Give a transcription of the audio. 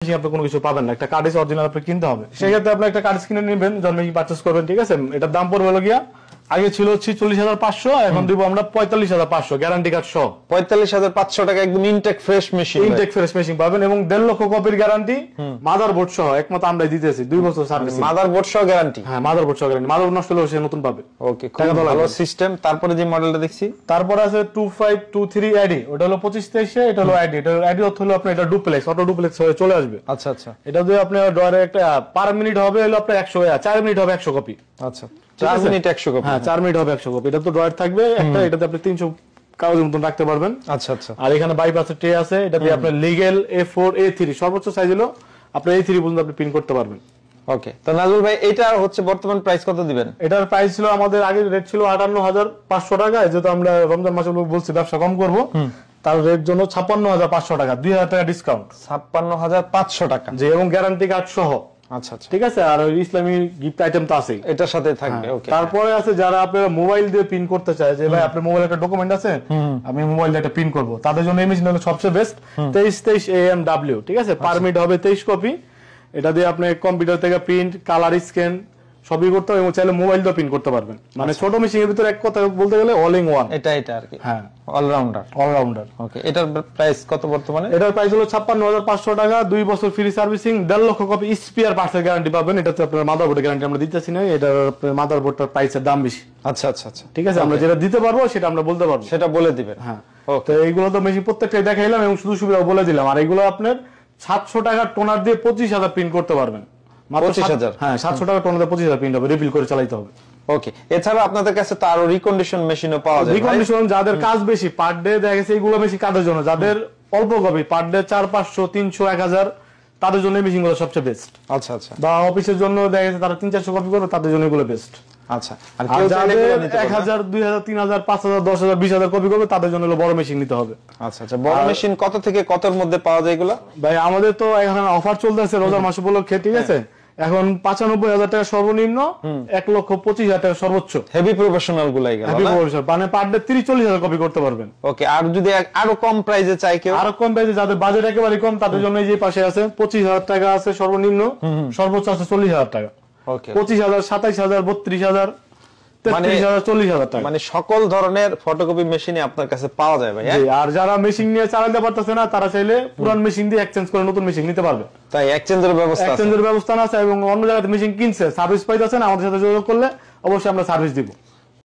আপনি কোনো কিছু পাবেন না, একটা কার্ড অরিজিনাল আপনি কিনতে হবে। সেক্ষেত্রে আপনি একটা কার্ড কিনে নেবেন, যখন পারচেস করবেন, ঠিক আছে? এটার দাম পড়বে হলো গিয়া, আগে ছিল 46,500, এখন দিব আমরা 45,500 গ্যারান্টি কার্ড সহ। 45,500 টাকা একদম intake fresh machine, intake fresh machine পাবেন এবং 1.5 লক্ষ কপির গ্যারান্টি, মাদারবোর্ড সহ একমাত্র আমরাই দিতেছি, 2 বছর সার্ভিস। মাদারবোর্ড সহ গ্যারান্টি? হ্যাঁ, মাদারবোর্ড সহ গ্যারান্টি। মাদারবোর্ড নষ্ট হলে সে নতুন পাবে। ওকে, খুব ভালো সিস্টেম। তারপরে যে মডেলটা দেখছি, তারপরে আছে 2523 আইডি, ওটা হলো 2523, এটা হলো আইডি। এটা আইডি অর্থ হলো আপনার এটা ডুপ্লেক্স, অটো ডুপ্লেক্স হয়ে চলে আসবে। আচ্ছা আচ্ছা। এটা যদি আপনি ড্রয়ারে একটা পার মিনিট হবে হলো আপনার 4 মিনিট হবে 100 কপি। আচ্ছা, 4 মিনিট 100 কপি। হ্যাঁ, 4 মিনিট হবে 100 কপি। এটা তো ড্রয়ার থাকবে একটা, এটাতে আপনি 300 কাগজের মতন রাখতে পারবেন। আচ্ছা আচ্ছা। আর এখানে বাইপাসের ট্রে আছে, এটা দিয়ে আপনার লিগ্যাল A4 A3 সর্বোচ্চ সাইজ হলো আপনার A3 পর্যন্ত আপনি প্রিন্ট করতে পারবেন। ওকে, তো নাজমুল ভাই এটা হচ্ছে বর্তমান প্রাইস কত দিবেন? এটার প্রাইস ছিল আমাদের আগের রেট ছিল 58,500 টাকা, যেহেতু আমরা রমজান মাসে বলছি ব্যবসা কম করব, তার রেট জন্য 56,500 টাকা, 2,000 টাকা ডিসকাউন্ট। 56,500 টাকা জি, এবং গ্যারান্টি কার্ড সহ। আচ্ছা আচ্ছা, ঠিক আছে। আর ইসলামী গিফট আইটেম তো আছেই, এটার সাথে থাকবে। ওকে, তারপরে আছে যারা আপনারা মোবাইল দিয়ে পিন করতে চায়, যে ভাই আপনার মোবাইলে একটা ডকুমেন্ট আছে, আমি মোবাইল দিয়ে একটা পিন করব, তাদের জন্য এই মেশিন হলো সবচেয়ে বেস্ট। 2323 AMW, ঠিক আছে? পারমিট হবে 23 কপি। এটা দিয়ে আপনি কম্পিউটার থেকে প্রিন্ট, কালার স্ক্যান সবই করতে হবে এবং চাইলে মোবাইল দিয়ে প্রিন্ট করতে পারবেন। মানে ছোট মেশিনের ভিতরে এক কথা বলতে গেলে অল ইন ওয়ান। এটা আর কি। হ্যাঁ, অলরাউন্ডার। অলরাউন্ডার। ওকে, এটার প্রাইস কত বর্তমানে? এটার প্রাইস হলো 56,500 টাকা, 2 বছর ফ্রি সার্ভিসিং, 1.5 লক্ষ কপি স্পেয়ার পার্টসের গ্যারান্টি পাবেন। এটাতে আপনার মাদারবোর্ডের গ্যারান্টি আমরা দিতেছি না, এটার মাদারবোর্ডটার প্রাইসের দাম বেশি। আচ্ছা আচ্ছা আচ্ছা, ঠিক আছে। আমরা যেটা দিতে পারবো সেটা আমরা বলতে পারবো, সেটা বলে দিবেন। হ্যাঁ। তো এইগুলো তো মেশিন প্রত্যেকটাই দেখাইলাম এবং শুধু সুবিধা বলে দিলাম। আর এগুলো আপনার 700 টাকার টোনার দিয়ে 25,000 প্রিন্ট করতে পারবেন। 25,000? হ্যাঁ, 700 টাকার টোনার দিয়ে 25,000 প্রিন্ট হবে, রিফিল করে চালাতে হবে। ওকে, এছাড়া আপনাদের কাছে তো আরো রিকন্ডিশন মেশিনও পাওয়া যায়। রিকন্ডিশন যাদের কাজ বেশি, পার ডে দেখা গেছে এইগুলো বেশি কাজের জন্য, যাদের অল্প কপি পার ডে 400, 500, 300, 1000, তাদের জন্য এই মেশিনগুলো সবচেয়ে বেস্ট। আচ্ছা আচ্ছা। বা অফিসের জন্য দেখা গেছে তারা 300-400 কপি করবে, তাদের জন্য এগুলো বেস্ট। আচ্ছা, আর কেউ চাইলে 1000, 2000, 3000, 5000, 10,000, 20,000 কপি করবে, তাদের জন্য বড় মেশিন নিতে হবে। আচ্ছা আচ্ছা। বড় মেশিন কত থেকে কতর মধ্যে পাওয়া যায় এগুলো? ভাই আমাদের তো এখন অফার চলতেছে রোজার মাস উপলক্ষে, ঠিক আছে? এখন 95,000 টাকা সর্বনিম্ন, 1,25,000 টাকা সর্বোচ্চ। হেভি প্রফেশনাল গুলাই গেল, হেভি প্রফেশনাল মানে পার ডে 30-40,000 কপি করতে পারবেন। ওকে, আর যদি আরো কম প্রাইসে চাই কেউ? আরো কম প্রাইসে, যাদের বাজেট একেবারে কম, তাদের জন্য এই যে পাশে আছে 25,000 টাকা আছে সর্বনিম্ন, সর্বোচ্চ আছে 40,000 টাকা। ওকে, 25,000, 27,000, 32,000, 33,000, 40,000 টাকা। মানে সকল ধরনের ফটোকপি মেশিনই আপনার কাছে পাওয়া যায় ভাই। আর যারা মেশিন নিয়ে চালাতে পারতেছে না, তারা চাইলে পুরান মেশিন দিয়ে এক্সচেঞ্জ করে নতুন মেশিন নিতে পারবে। তাই এক্সচেঞ্জের ব্যবস্থা আছে? এক্সচেঞ্জের ব্যবস্থা আছে এবং অন্য জায়গাতে মেশিন কিনছে, সার্ভিস পাইতেছে না, আমাদের সাথে যোগাযোগ করলে অবশ্যই আমরা সার্ভিস দিব।